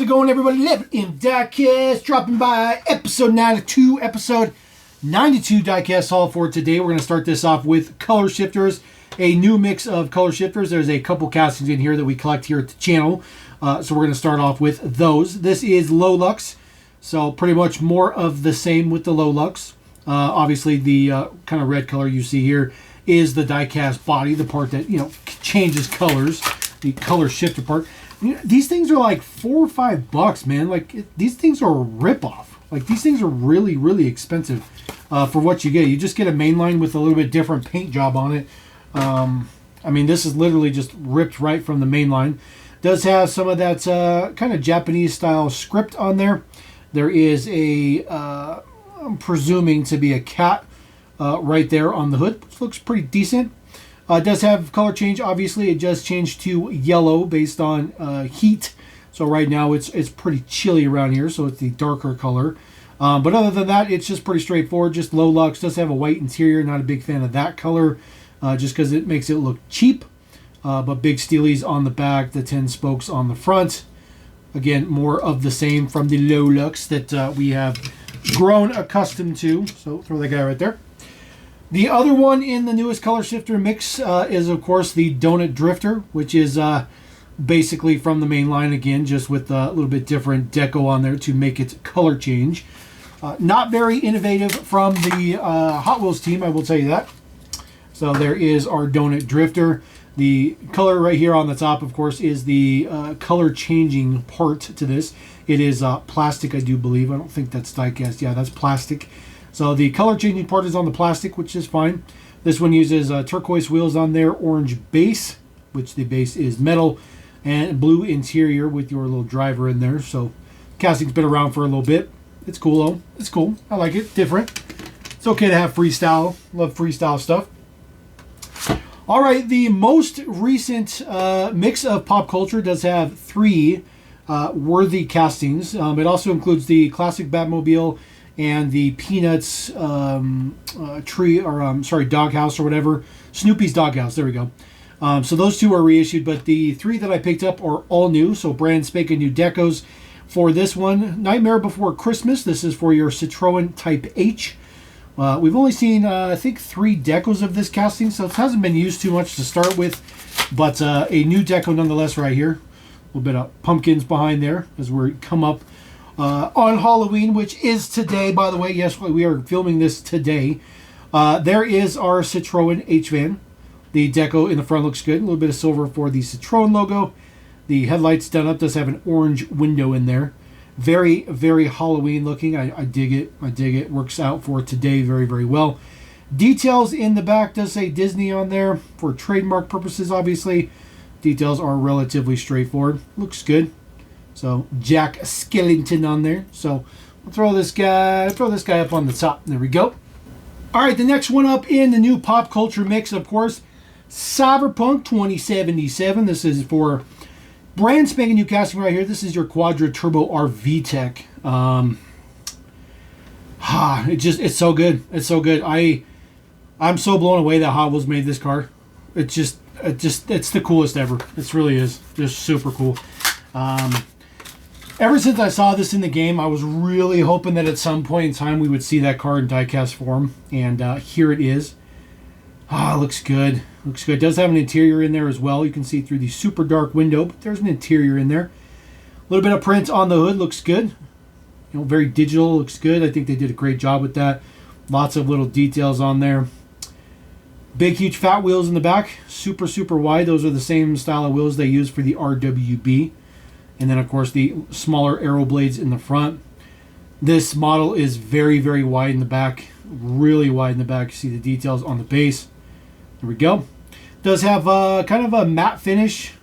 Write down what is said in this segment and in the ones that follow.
it going, everybody? LevelMDiecast dropping by, episode 92, episode 92 diecast haul for today. We're going to start this off with color shifters, a new mix of color shifters. There's a couple castings in here that we collect here at the channel, so we're going to start off with those. This is low lux, so pretty much more of the same with the low lux. Obviously, the kind of red color you see here is the diecast body, the part that changes colors, the color shifter part. These things are like $4 or $5, man. Like these things are a ripoff. Like these things are really, really expensive for what you get. You just get a mainline with a little bit different paint job on it. I mean, this is literally just ripped right from the mainline. Does have some of that kind of Japanese style script on there. There is a, I'm presuming to be a cat right there on the hood, which looks pretty decent. It does have color change. Obviously, it just changed to yellow based on heat. So right now it's pretty chilly around here, so it's the darker color. But other than that, it's just pretty straightforward. Just low lux. Does have a white interior. Not a big fan of that color, just because it makes it look cheap. But big steelies on the back, the 10 spokes on the front. Again, more of the same from the low lux that we have grown accustomed to. So throw that guy right there. The other one in the newest color shifter mix is, of course, the Donut Drifter, which is basically from the main line again, just with a little bit different deco on there to make its color change. Not very innovative from the Hot Wheels team, I will tell you that. So there is our Donut Drifter. The color right here on the top, of course, is the color changing part to this. It is plastic, I do believe. I don't think that's diecast. Yeah, that's plastic. So the color changing part is on the plastic, which is fine. This one uses turquoise wheels on there, orange base, which the base is metal, and blue interior with your little driver in there. So casting's been around for a little bit. It's cool though. It's cool. I like it. Different. It's okay to have freestyle. Love freestyle stuff. All right, the most recent mix of pop culture does have 3 worthy castings. It also includes the classic Batmobile and the Peanuts doghouse or whatever. Snoopy's doghouse, there we go. So those 2 are reissued, but the 3 that I picked up are all new, so brand spanking new decos. For this one, Nightmare Before Christmas, this is for your Citroen Type H. We've only seen, I think, 3 decos of this casting, so it hasn't been used too much to start with, but a new deco nonetheless right here. A little bit of pumpkins behind there as we come up on Halloween, which is today, by the way. Yes, we are filming this today. There is our Citroen H-Van. The deco in the front looks good. A little bit of silver for the Citroen logo. The headlights done up. Does have an orange window in there. Very, very Halloween looking. I dig it. I dig it. Works out for today very, very well. Details in the back does say Disney on there for trademark purposes, obviously. Details are relatively straightforward. Looks good. So Jack Skellington on there. So we'll throw this guy up on the top. There we go. All right, the next one up in the new pop culture mix, of course, Cyberpunk 2077. This is for brand spanking new casting right here. This is your Quadra Turbo RV Tech. It's so good. It's so good. I'm so blown away that Hot Wheels made this car. It's the coolest ever. It really is. Just super cool. Ever since I saw this in the game, I was really hoping that at some point in time we would see that car in diecast form, and here it is. Looks good. Looks good. It does have an interior in there as well. You can see through the super dark window, but there's an interior in there. A little bit of print on the hood. Looks good. Very digital. Looks good. I think they did a great job with that. Lots of little details on there. Big, huge fat wheels in the back. Super, super wide. Those are the same style of wheels they use for the RWB. And then, of course, the smaller aero blades in the front. This model is very, very wide in the back. Really wide in the back. You see the details on the base. There we go. Does have kind of a matte finish.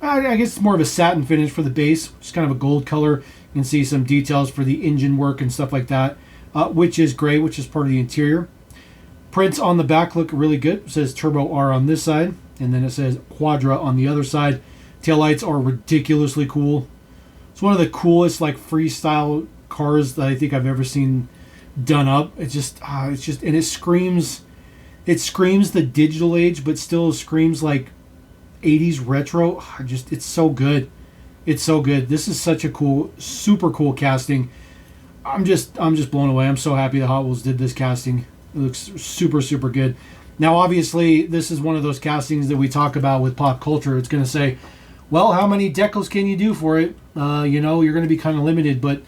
I guess it's more of a satin finish for the base. Just kind of a gold color. You can see some details for the engine work and stuff like that, which is great, which is part of the interior. Prints on the back look really good. It says Turbo R on this side, and then it says Quadra on the other side. Taillights are ridiculously cool. It's one of the coolest freestyle cars that I think I've ever seen done up. It's just and it screams the digital age, but still screams like 80s retro. It's so good. It's so good. This is such a cool, super cool casting. I'm just blown away. I'm so happy that Hot Wheels did this casting. It looks super, super good. Now, obviously, this is one of those castings that we talk about with pop culture. It's going to say, well, how many decals can you do for it? You know, you're going to be kind of limited, but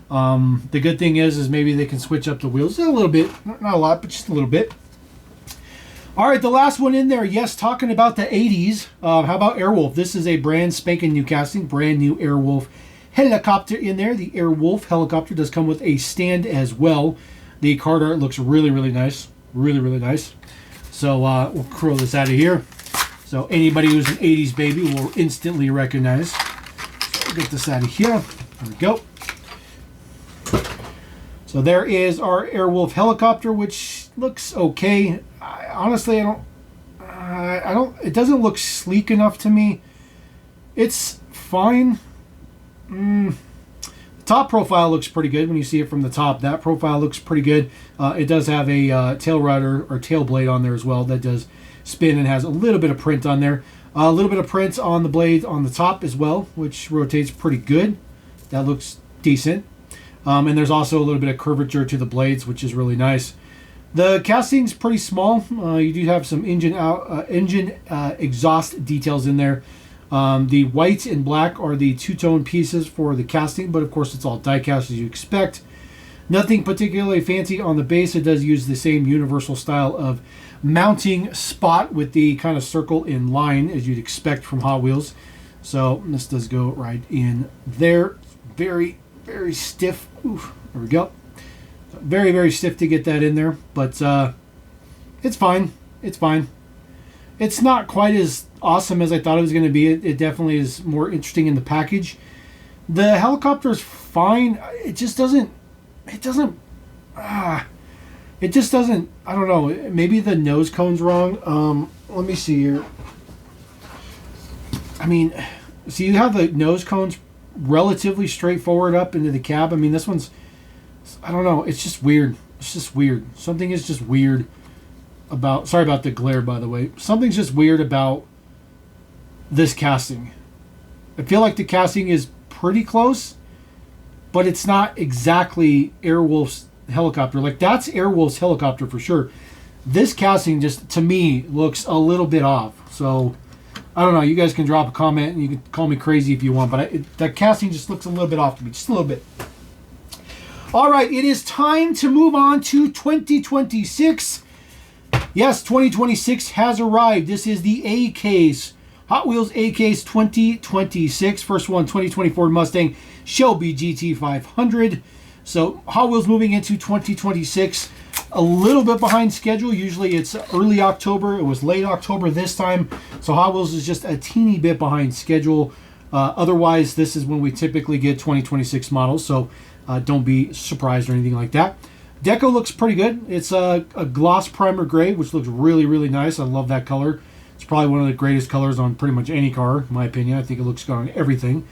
the good thing is maybe they can switch up the wheels a little bit. Not a lot, but just a little bit. All right, the last one in there. Yes, talking about the 80s. How about Airwolf? This is a brand spanking new casting. Brand new Airwolf helicopter in there. The Airwolf helicopter does come with a stand as well. The card art looks really, really nice. Really, really nice. So we'll curl this out of here. So anybody who's an 80s baby will instantly recognize. So we'll get this out of here. There we go. So there is our Airwolf helicopter, which looks okay. Honestly, I don't. It doesn't look sleek enough to me. It's fine. The top profile looks pretty good when you see it from the top. That profile looks pretty good. It does have a tail rudder or tail blade on there as well that does spin and has a little bit of print on there. A little bit of print on the blade on the top as well, which rotates pretty good. That looks decent. And there's also a little bit of curvature to the blades, which is really nice. The casting's pretty small. You do have some engine exhaust details in there. The white and black are the two-tone pieces for the casting, but of course it's all die-cast as you expect. Nothing particularly fancy on the base. It does use the same universal style of mounting spot with the kind of circle in line as you'd expect from Hot Wheels. So this does go right in there. Very, very stiff. Oof, there we go. Very, very stiff to get that in there, but it's fine. It's fine. It's not quite as awesome as I thought it was going to be. It definitely is more interesting in the package. The helicopter is fine. It just doesn't. It just doesn't. I don't know. Maybe the nose cone's wrong. Let me see here. I mean, see, you have the nose cones relatively straightforward up into the cab. I mean, this one's. I don't know. It's just weird. It's just weird. Something is just weird about. Sorry about the glare, by the way. Something's just weird about this casting. I feel like the casting is pretty close, but it's not exactly Airwolf's helicopter. Like, that's Airwolf's helicopter for sure. This casting just, to me, looks a little bit off. So, I don't know. You guys can drop a comment and you can call me crazy if you want, but that casting just looks a little bit off to me. Just a little bit. All right, it is time to move on to 2026. Yes, 2026 has arrived. This is the A-Case. Hot Wheels A-Case 2026. First one, 2024 Mustang Shelby GT500. So Hot Wheels moving into 2026. A little bit behind schedule. Usually it's early October. It was late October this time. So Hot Wheels is just a teeny bit behind schedule. Otherwise, this is when we typically get 2026 models. So don't be surprised or anything like that. Deco looks pretty good. It's a gloss primer gray, which looks really, really nice. I love that color. It's probably one of the greatest colors on pretty much any car, in my opinion. I think it looks good on everything.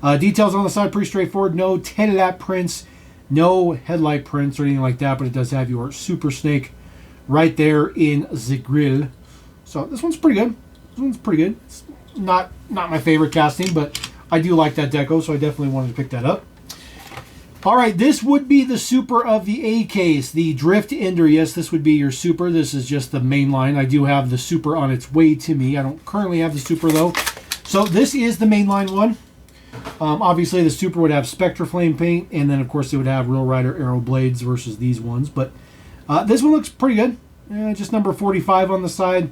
Details on the side, pretty straightforward. No tail lamp prints, no headlight prints or anything like that, but it does have your Super Snake right there in the grill. So this one's pretty good. This one's pretty good. It's not my favorite casting, but I do like that deco, so I definitely wanted to pick that up. All right, this would be the Super of the A-Case, the Drift Ender. Yes, this would be your Super. This is just the main line. I do have the Super on its way to me. I don't currently have the Super, though. So this is the mainline one. Obviously, the Super would have Spectra Flame paint, and then, of course, it would have Real Rider Aero blades versus these ones. But this one looks pretty good. Just number 45 on the side.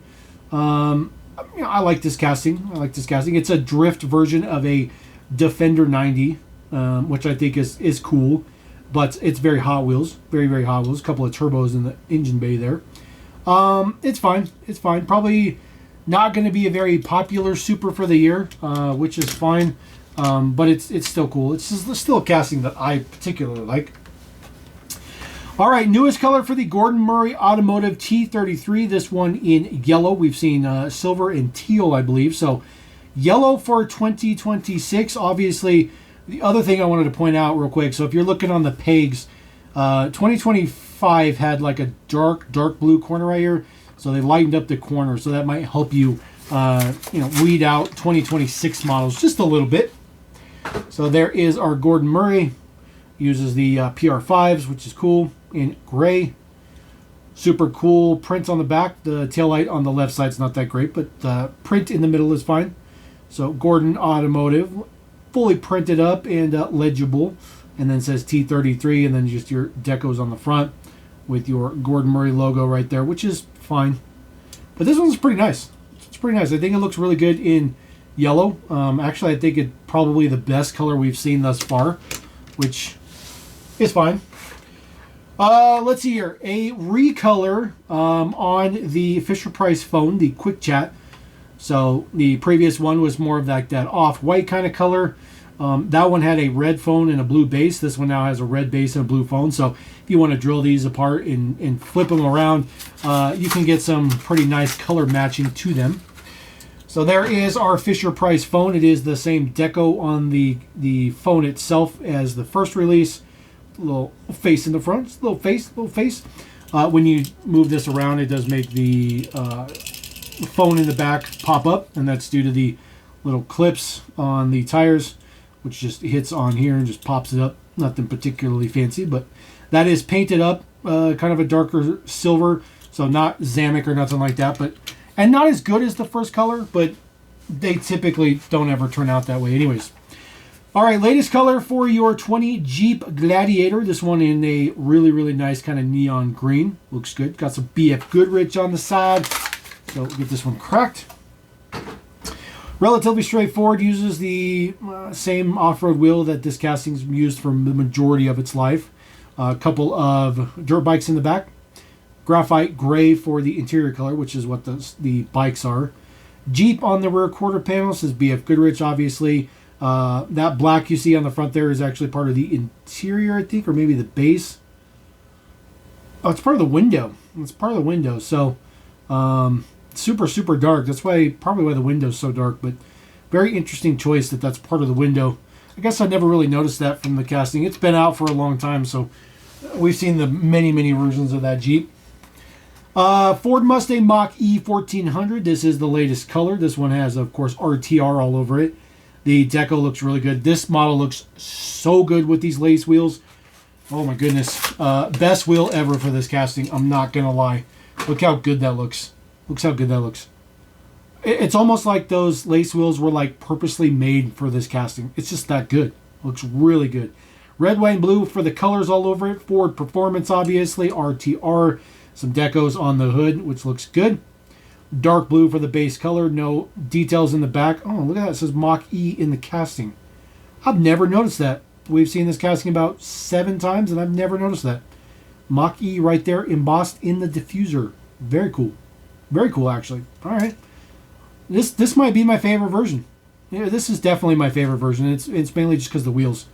I like this casting. It's a drift version of a Defender 90. Which I think is cool, but it's very Hot Wheels, very, very Hot Wheels. A couple of turbos in the engine bay there. It's fine. It's fine. Probably not going to be a very popular Super for the year, which is fine, but it's still cool. It's still a casting that I particularly like. All right, newest color for the Gordon Murray Automotive T33. This one in yellow. We've seen silver and teal, I believe. So yellow for 2026, obviously. The other thing I wanted to point out real quick, so if you're looking on the pegs, 2025 had like a dark blue corner right here, so they lightened up the corner, so that might help you, weed out 2026 models just a little bit. So there is our Gordon Murray. Uses the PR5s, which is cool, in gray. Super cool print on the back. The taillight on the left side is not that great, but the print in the middle is fine. So Gordon Automotive, fully printed up and legible. And then says T33, and then just your decos on the front with your Gordon Murray logo right there, which is fine. But this one's pretty nice. It's pretty nice. I think it looks really good in yellow. Actually, I think it's probably the best color we've seen thus far, which is fine. Let's see here. A recolor on the Fisher-Price phone, the Quick Chat. So the previous one was more of that off-white kind of color. That one had a red phone and a blue base. This one now has a red base and a blue phone. So if you want to drill these apart and flip them around, you can get some pretty nice color matching to them. So there is our Fisher-Price phone. It is the same deco on the phone itself as the first release. Little face in the front, little face. When you move this around, it does make the phone in the back pop up, and that's due to the little clips on the tires, which just hits on here and just pops it up. Nothing particularly fancy, but that is painted up, kind of a darker silver, so not Zamek or nothing like that, and not as good as the first color, but they typically don't ever turn out that way anyways. All right, latest color for your 20 Jeep Gladiator. This one in a really, really nice kind of neon green. Looks good. Got some BF Goodrich on the side. So we'll get this one cracked. Relatively straightforward. Uses the same off-road wheel that this casting's used for the majority of its life. A couple of dirt bikes in the back. Graphite gray for the interior color, which is what the bikes are. Jeep on the rear quarter panel. Says BF Goodrich, obviously. That black you see on the front there is actually part of the interior, I think, or maybe the base. Oh, it's part of the window. It's part of the window. So, super, super dark. That's probably why the window's so dark, but very interesting choice that's part of the window. I guess I never really noticed that from the casting. It's been out for a long time, so we've seen the many, many versions of that Jeep. Ford Mustang Mach-E 1400. This is the latest color. This one has, of course, RTR all over it. The deco looks really good. This model looks so good with these lace wheels. Oh my goodness. Best wheel ever for this casting. I'm not going to lie. Look how good that looks. Looks how good that looks. It's almost like those lace wheels were like purposely made for this casting. It's just that good. Looks really good. Red, white, and blue for the colors all over it. Ford Performance, obviously. RTR. Some decos on the hood, which looks good. Dark blue for the base color. No details in the back. Oh, look at that. It says Mach-E in the casting. I've never noticed that. We've seen this casting about 7 times, and I've never noticed that. Mach-E right there embossed in the diffuser. Very cool. Very cool, actually. All right. This might be my favorite version. Yeah, this is definitely my favorite version. It's mainly just because the wheels.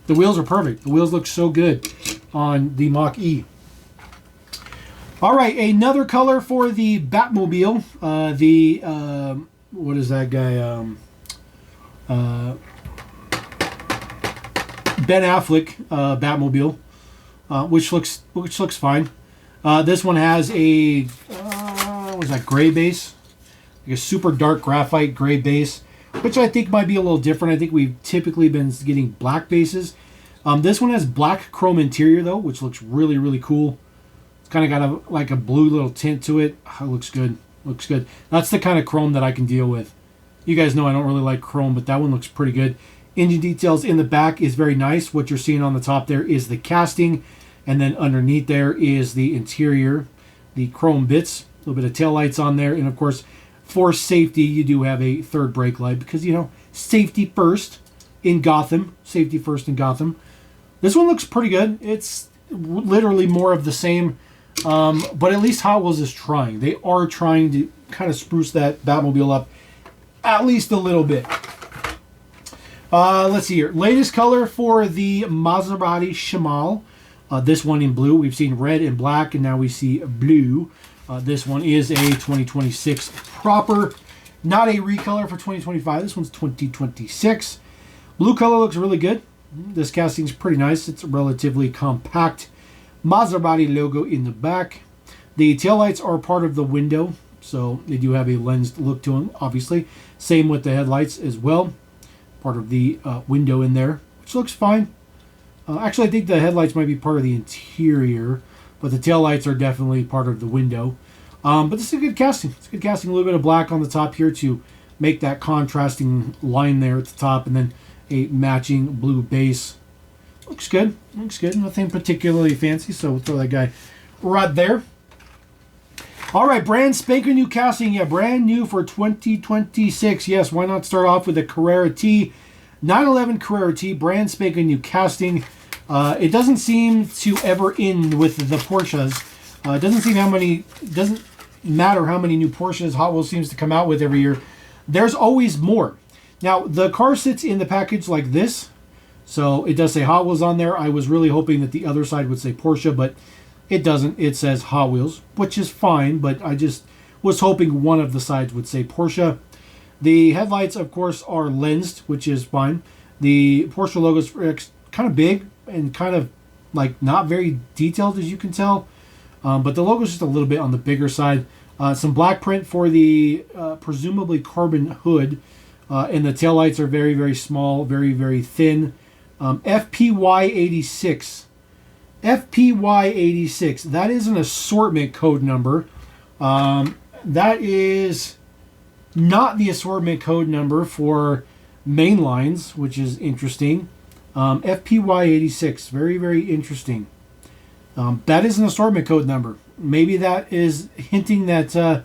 The wheels are perfect. The wheels look so good on the Mach-E. All right, another color for the Batmobile. What is that guy? Ben Affleck Batmobile, which looks fine. This one has a what is that, gray base, like a super dark graphite gray base, which I think might be a little different. I think we've typically been getting black bases. This one has black chrome interior though, which looks really, really cool. It's kind of got like a blue little tint to it. Oh, it looks good. Looks good. That's the kind of chrome that I can deal with. You guys know I don't really like chrome, but that one looks pretty good. Engine details in the back is very nice. What you're seeing on the top there is the casting, and then underneath there is the interior, the chrome bits. A little bit of tail lights on there, and of course, for safety, you do have a third brake light because, you know, safety first in Gotham. Safety first in Gotham. This one looks pretty good. It's literally more of the same. But at least Hot Wheels is trying. They are trying to kind of spruce that Batmobile up at least a little bit. Let's see here. Latest color for the Maserati Shamal. This one in blue. We've seen red and black, and now we see blue. This one is a 2026 proper, not a recolor for 2025. This one's 2026. Blue color looks really good. This casting's pretty nice. It's relatively compact. Maserati logo in the back. The taillights are part of the window, so they do have a lensed look to them, obviously. Same with the headlights as well. part of the window in there, which looks fine. Actually, I think the headlights might be part of the interior, but the taillights are definitely part of the window. But this is a good casting. It's good casting. A little bit of black on the top here to make that contrasting line there at the top, and then a matching blue base. Looks good. Looks good. Nothing particularly fancy, so we'll throw that guy right there. All right, brand spanking new casting. Yeah, brand new for 2026. Yes, why not start off with a Carrera T, 911 Carrera T, brand spanking new casting. It doesn't seem to ever end with the Porsches. It doesn't matter how many new Porsches Hot Wheels seems to come out with every year. There's always more. Now, the car sits in the package like this. So it does say Hot Wheels on there. I was really hoping that the other side would say Porsche, but it doesn't. It says Hot Wheels, which is fine, but I just was hoping one of the sides would say Porsche. The headlights, of course, are lensed, which is fine. The Porsche logo is kind of big and kind of like not very detailed, as you can tell. But the logo is just a little bit on the bigger side. Some black print for the presumably carbon hood. And the taillights are very, very small, very, very thin. FPY86. FPY86. That is an assortment code number. That is not the assortment code number for mainlines, which is interesting. FPY86. Very, very interesting. That is an assortment code number. Maybe that is hinting that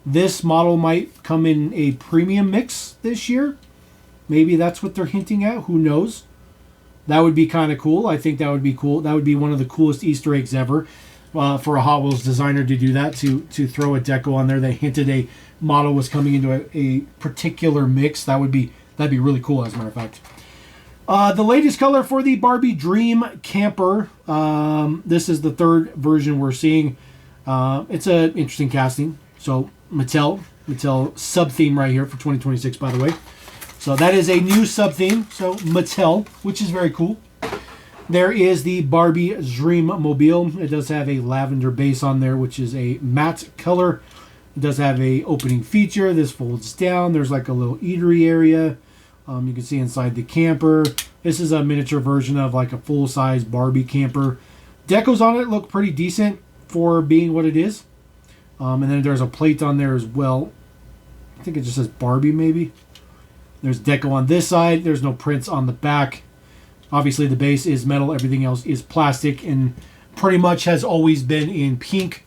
this model might come in a premium mix this year. Maybe that's what they're hinting at. Who knows? That would be kind of cool. I think that would be cool. That would be one of the coolest Easter eggs ever for a Hot Wheels designer to do that, to throw a deco on there. They hinted a model was coming into a particular mix. That'd be really cool, as a matter of fact. The latest color for the Barbie Dream Camper. This is the third version we're seeing. It's an interesting casting. So Mattel sub-theme right here for 2026, by the way. So that is a new sub-theme. So Mattel, which is very cool. There is the Barbie Dream Mobile. It does have a lavender base on there, which is a matte color. It does have a opening feature. This folds down. There's like a little eatery area. You can see inside the camper. This is a miniature version of like a full-size Barbie camper. Decos on it look pretty decent for being what it is. And then there's a plate on there as well. I think it just says Barbie maybe. There's deco on this side. There's no prints on the back. Obviously the base is metal. Everything else is plastic and pretty much has always been in pink.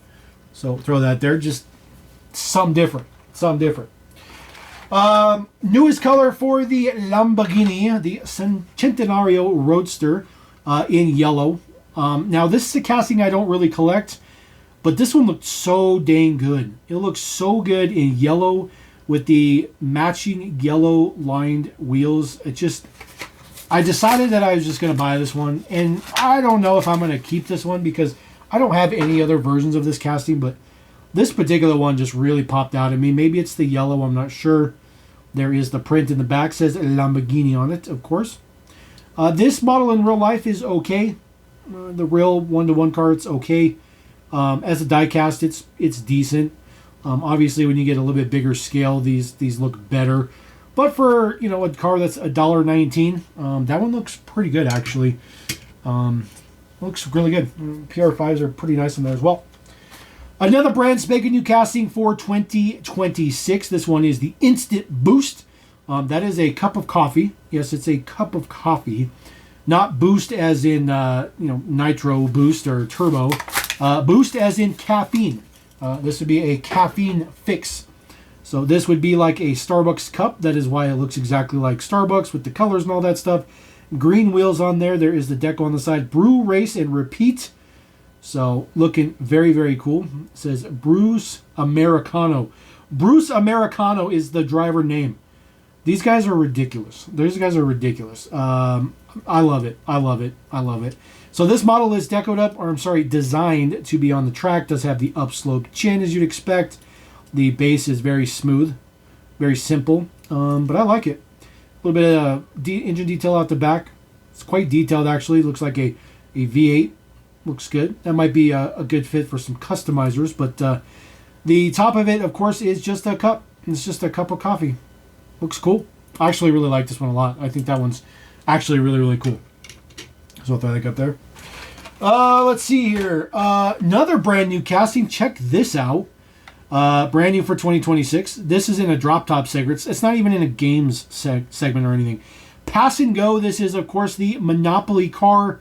So throw that there. Just some different. Newest color for the Lamborghini, the Centenario Roadster in yellow. Now this is a casting I don't really collect, but this one looked so dang good. It looks so good in yellow with the matching yellow lined wheels. I decided that I was just going to buy this one, and I don't know if I'm going to keep this one because I don't have any other versions of this casting, but this particular one just really popped out at me. Maybe it's the yellow, I'm not sure. There is the print in the back, says Lamborghini on it, of course. This model in real life is okay. The real one-to-one car, it's okay. As a diecast, it's decent. Obviously, when you get a little bit bigger scale, these look better. But for a car that's $1.19, that one looks pretty good actually. Looks really good. PR5s are pretty nice in there as well. Another brand spanking new casting for 2026. This one is the Instant Boost. That is a cup of coffee. Yes, it's a cup of coffee. Not boost as in nitro boost or turbo. Boost as in caffeine. This would be a caffeine fix. So this would be like a Starbucks cup. That is why it looks exactly like Starbucks with the colors and all that stuff. Green wheels on there. There is the deco on the side. Brew, race, and repeat. So looking very, very cool. It says Bruce Americano. Bruce Americano is the driver name. These guys are ridiculous. These guys are ridiculous. I love it. I love it. I love it. So this model is designed to be on the track. Does have the upsloped chin as you'd expect. The base is very smooth, very simple, but I like it. A little bit of engine detail out the back. It's quite detailed actually. Looks like a V8. Looks good. That might be a good fit for some customizers, but the top of it, of course, is just a cup. It's just a cup of coffee. Looks cool. I actually really like this one a lot. I think that one's actually really, really cool. So I'll throw that up there. Let's see here. Another brand new casting. Check this out. Brand new for 2026. This is in a drop top segment. It's not even in a games segment or anything. Pass and Go. This is, of course, the Monopoly car.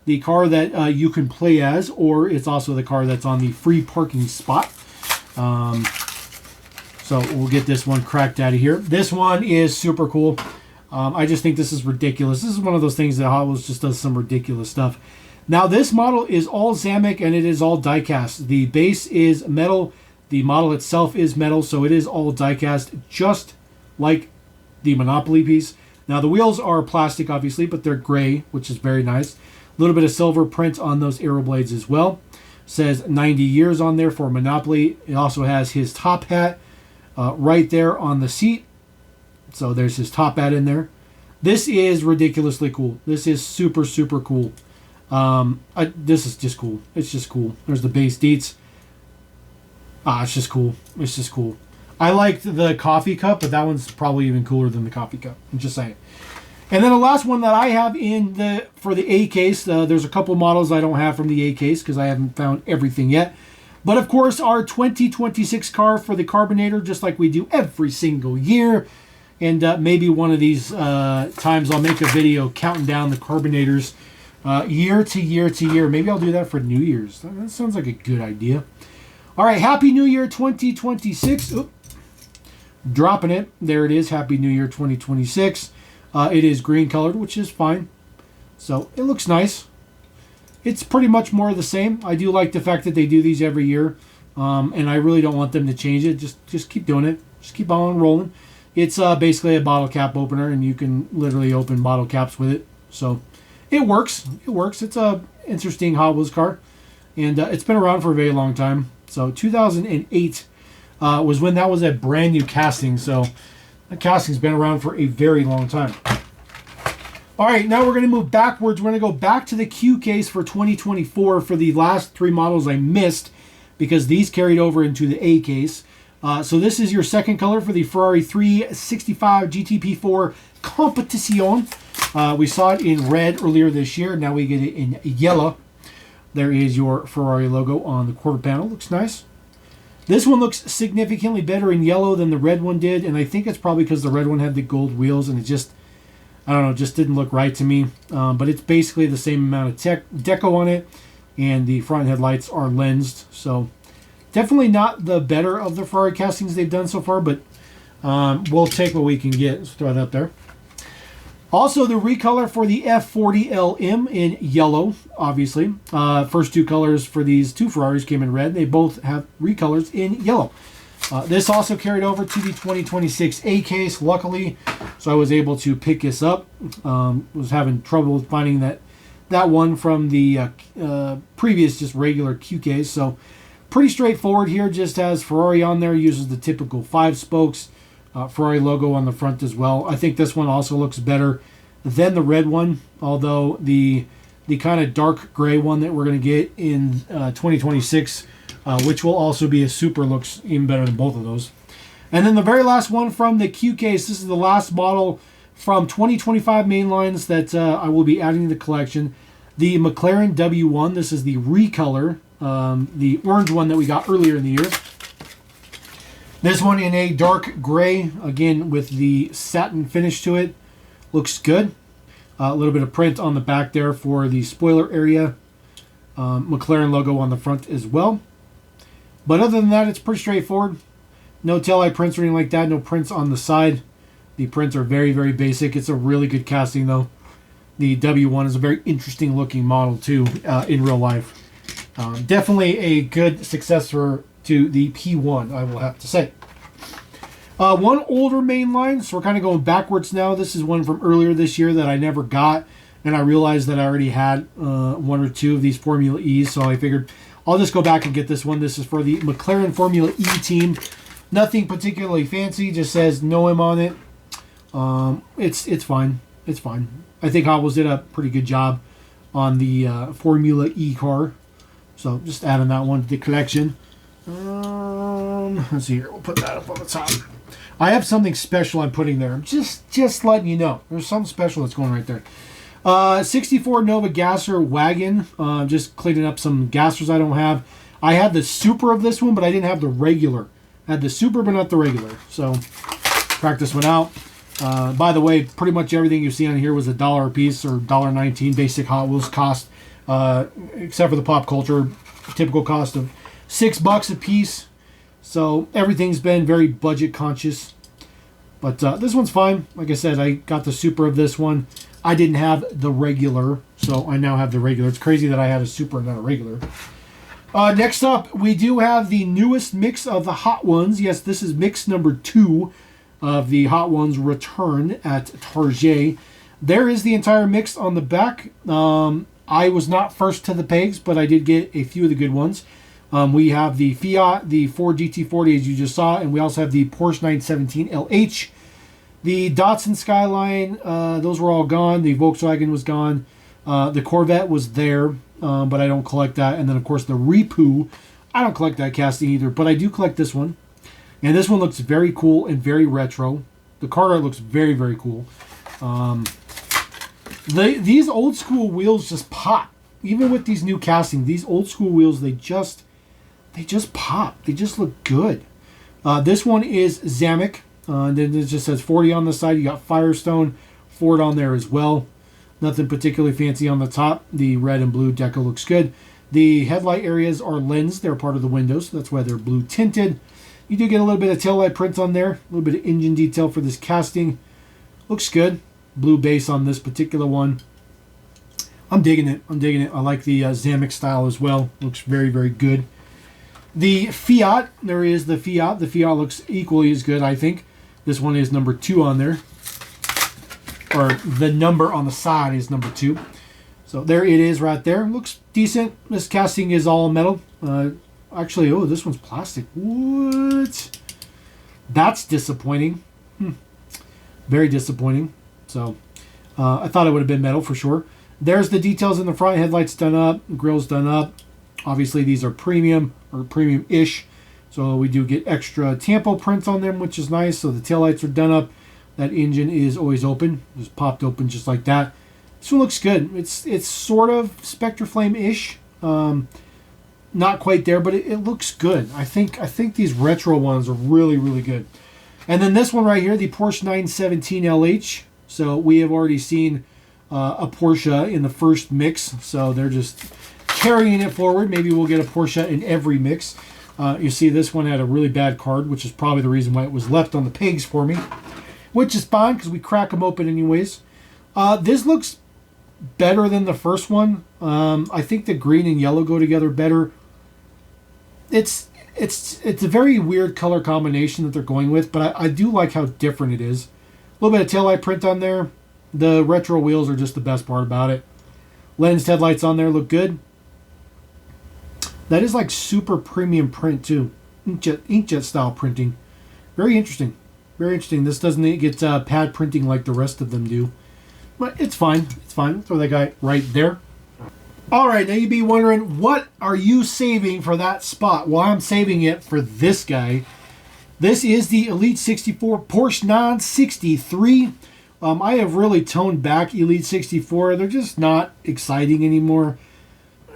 The car that you can play as, or it's also the car that's on the free parking spot. So we'll get this one cracked out of here. This one is super cool. I just think this is ridiculous. This is one of those things that Hot Wheels just does some ridiculous stuff. Now, this model is all Zamek, and it is all diecast. The base is metal. The model itself is metal, so it is all diecast, just like the Monopoly piece. Now, the wheels are plastic, obviously, but they're gray, which is very nice. A little bit of silver print on those arrow blades as well. Says 90 years on there for Monopoly. It also has his top hat right there on the seat. So there's his top hat in there. This is ridiculously cool. This is super, super cool. This is just cool. It's just cool. There's the base deets. It's just cool. It's just cool. I liked the coffee cup, but that one's probably even cooler than the coffee cup. I'm just saying. And then the last one that I have for the A case, there's a couple models I don't have from the A case because I haven't found everything yet. But of course, our 2026 car for the Carbonator, just like we do every single year. And maybe one of these times I'll make a video counting down the Carbonators year to year to year. Maybe I'll do that for New Year's. That sounds like a good idea. All right, Happy New Year 2026. Oop. Dropping it. There it is. Happy New Year 2026. It is green colored, which is fine. So it looks nice. It's pretty much more of the same. I do like the fact that they do these every year. And I really don't want them to change it. Just keep doing it. Just keep on rolling. It's basically a bottle cap opener, and you can literally open bottle caps with it. So it works. It works. It's a interesting Hot Wheels car. And it's been around for a very long time. So 2008 was when that was a brand new casting. So the casting's been around for a very long time. All right, now we're going to move backwards. We're going to go back to the Q case for 2024 for the last three models I missed because these carried over into the A case. So this is your second color for the Ferrari 365 GTP4 Competition. We saw it in red earlier this year. Now we get it in yellow. There is your Ferrari logo on the quarter panel. Looks nice. This one looks significantly better in yellow than the red one did, and I think it's probably because the red one had the gold wheels, and it just, I don't know, just didn't look right to me. But it's basically the same amount of deco on it, and the front headlights are lensed. So definitely not the better of the Ferrari castings they've done so far, but we'll take what we can get. Let's throw it up there. Also, the recolor for the F40LM in yellow, obviously. First two colors for these two Ferraris came in red. They both have recolors in yellow. This also carried over to the 2026 A case, luckily, so I was able to pick this up. Was having trouble finding that one from the previous just regular Q case. So pretty straightforward here, just has Ferrari on there, uses the typical 5 spokes. Ferrari logo on the front as well. I think this one also looks better than the red one, although the kind of dark gray one that we're going to get in 2026, which will also be a super, looks even better than both of those. And then the very last one from the Q case, this is the last model from 2025 mainlines that I will be adding to the collection. The McLaren W1, this is the recolor, the orange one that we got earlier in the year. This one in a dark gray, again with the satin finish to it. Looks good. A little bit of print on the back there for the spoiler area. McLaren logo on the front as well. But other than that, it's pretty straightforward. No taillight prints or anything like that. No prints on the side. The prints are very, very basic. It's a really good casting though. The W1 is a very interesting looking model too in real life. Definitely a good successor to the P1, I will have to say. One older mainline, so we're kind of going backwards now. This is one from earlier this year that I never got, and I realized that I already had one or two of these Formula E's, so I figured I'll just go back and get this one. This is for the McLaren Formula E team. Nothing particularly fancy, just says no M on it. It's fine. It's fine. I think Hot Wheels did a pretty good job on the Formula E car, so just adding that one to the collection. Let's see here. We'll put that up on the top. I have something special I'm putting there. Just letting you know. There's something special that's going right there. 64 Nova Gasser wagon. Just cleaning up some gassers I don't have. I had the super of this one, but I didn't have the regular. I had the super, but not the regular. So, crack this one out. By the way, pretty much everything you see on here was $1 a piece or $1.19 basic Hot Wheels cost, except for the pop culture typical cost of $6 a piece. So everything's been very budget conscious. But this one's fine. Like I said, I got the super of this one. I didn't have the regular, so I now have the regular. It's crazy that I had a super and not a regular. Next up, we do have the newest mix of the Hot Ones. Yes, this is mix number 2 of the Hot Ones return at Target. There is the entire mix on the back. I was not first to the pegs, but I did get a few of the good ones. We have the Fiat, the Ford GT40 as you just saw, and we also have the Porsche 917 LH. The Datsun Skyline, those were all gone. The Volkswagen was gone. The Corvette was there, but I don't collect that. And then, of course, the Repu. I don't collect that casting either, but I do collect this one. And this one looks very cool and very retro. The car art looks very, very cool. These old school wheels just pop. Even with these new castings, these old school wheels, they just pop. They just look good. This one is Zamek. Then it just says 40 on the side. You got Firestone, Ford on there as well. Nothing particularly fancy on the top. The red and blue deco looks good. The headlight areas are lensed. They're part of the windows, so that's why they're blue tinted. You do get a little bit of taillight print on there. A little bit of engine detail for this casting. Looks good. Blue base on this particular one. I'm digging it. I like the Zamek style as well. Looks very, very good. The Fiat, there is the Fiat. The Fiat looks equally as good, I think. This one is number 2 on there. Or the number on the side is number 2. So there it is right there. Looks decent. This casting is all metal. Actually, oh, this one's plastic. What? That's disappointing. Very disappointing. So I thought it would have been metal for sure. There's the details in the front. Headlights done up. Grill's done up. Obviously, these are premium or premium-ish. So we do get extra tampo prints on them, which is nice. So the taillights are done up. That engine is always open. Just popped open just like that. This one looks good. It's sort of Spectre Flame-ish. Not quite there, but it looks good. I think these retro ones are really, really good. And then this one right here, the Porsche 917 LH. So we have already seen a Porsche in the first mix. So they're just carrying it forward. Maybe we'll get a Porsche in every mix. You see this one had a really bad card, which is probably the reason why it was left on the pegs for me. Which is fine, because we crack them open anyways. This looks better than the first one. I think the green and yellow go together better. It's a very weird color combination that they're going with, but I do like how different it is. A little bit of taillight print on there. The retro wheels are just the best part about it. Lensed headlights on there look good. That is like super premium print too. Inkjet style printing. Very interesting. Very interesting. This doesn't get pad printing like the rest of them do. But it's fine. It's fine. Throw that guy right there. Alright, now you'd be wondering, what are you saving for that spot? Well, I'm saving it for this guy. This is the Elite64 Porsche 963. I have really toned back Elite64. They're just not exciting anymore.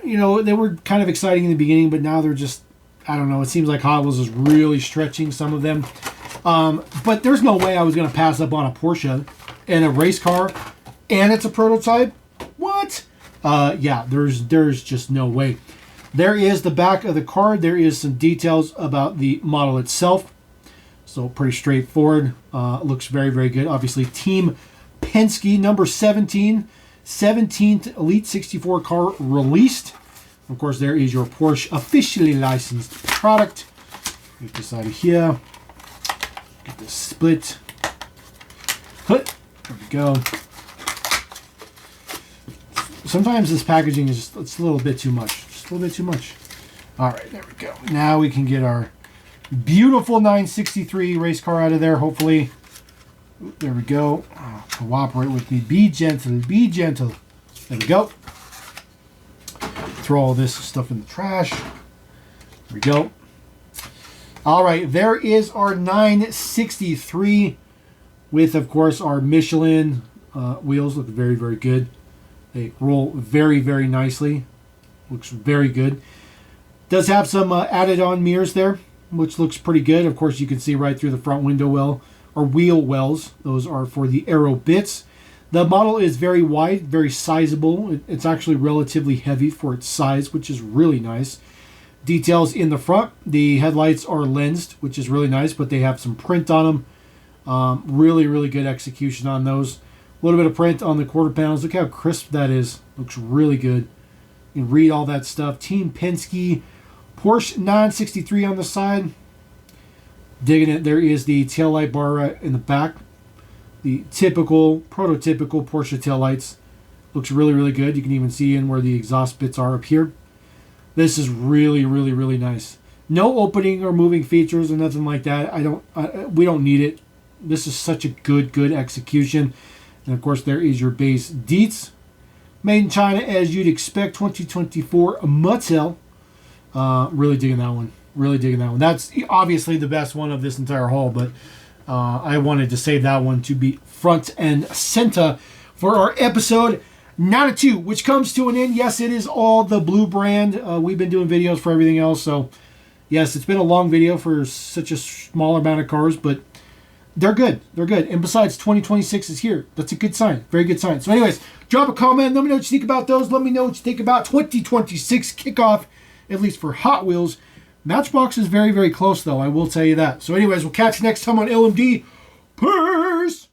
You know, they were kind of exciting in the beginning, but now they're just, I don't know, it seems like Hot Wheels is really stretching some of them. But there's no way I was going to pass up on a Porsche and a race car, and it's a prototype. What? Yeah, there's just no way. There is the back of the card. There is some details about the model itself. So pretty straightforward. Looks very, very good. Obviously, Team Penske, number 17. 17th Elite64 car released. Of course, there is your Porsche officially licensed product. Get this out of here. Get this split. There we go. Sometimes this packaging is it's a little bit too much. Just a little bit too much. All right, there we go. Now we can get our beautiful 963 race car out of there, hopefully. There we go. Oh, cooperate with me. Be gentle. Be gentle. There we go. Throw all this stuff in the trash. There we go. All right, there is our 963 with, of course, our Michelin wheels. Look very, very good. They roll very, very nicely. Looks very good. Does have some added on mirrors there, which looks pretty good. Of course, you can see right through the front window well, or wheel wells. Those are for the aero bits. The model is very wide, very sizable. It's actually relatively heavy for its size, which is really nice. Details in the front. The headlights are lensed, which is really nice, but they have some print on them. Really, really good execution on those. A little bit of print on the quarter panels. Look how crisp that is. Looks really good. You can read all that stuff. Team Penske. Porsche 963 on the side. Digging it. There is the taillight bar right in the back. The typical, prototypical Porsche taillights. Looks really, really good. You can even see in where the exhaust bits are up here. This is really, really, really nice. No opening or moving features or nothing like that. We don't need it. This is such a good execution. And of course, there is your base Dietz. Made in China, as you'd expect. 2024 Mattel. Really digging that one. Really digging that one. That's obviously the best one of this entire haul, but I wanted to save that one to be front and center for our episode 92, which comes to an end. Yes, it is all the blue brand. We've been doing videos for everything else, so yes, it's been a long video for such a small amount of cars, but they're good. They're good. And besides, 2026 is here. That's a good sign. Very good sign. So anyways, drop a comment. Let me know what you think about those. Let me know what you think about 2026 kickoff, at least for Hot Wheels. Matchbox is very, very close, though. I will tell you that. So anyways, we'll catch you next time on LMD. Peace!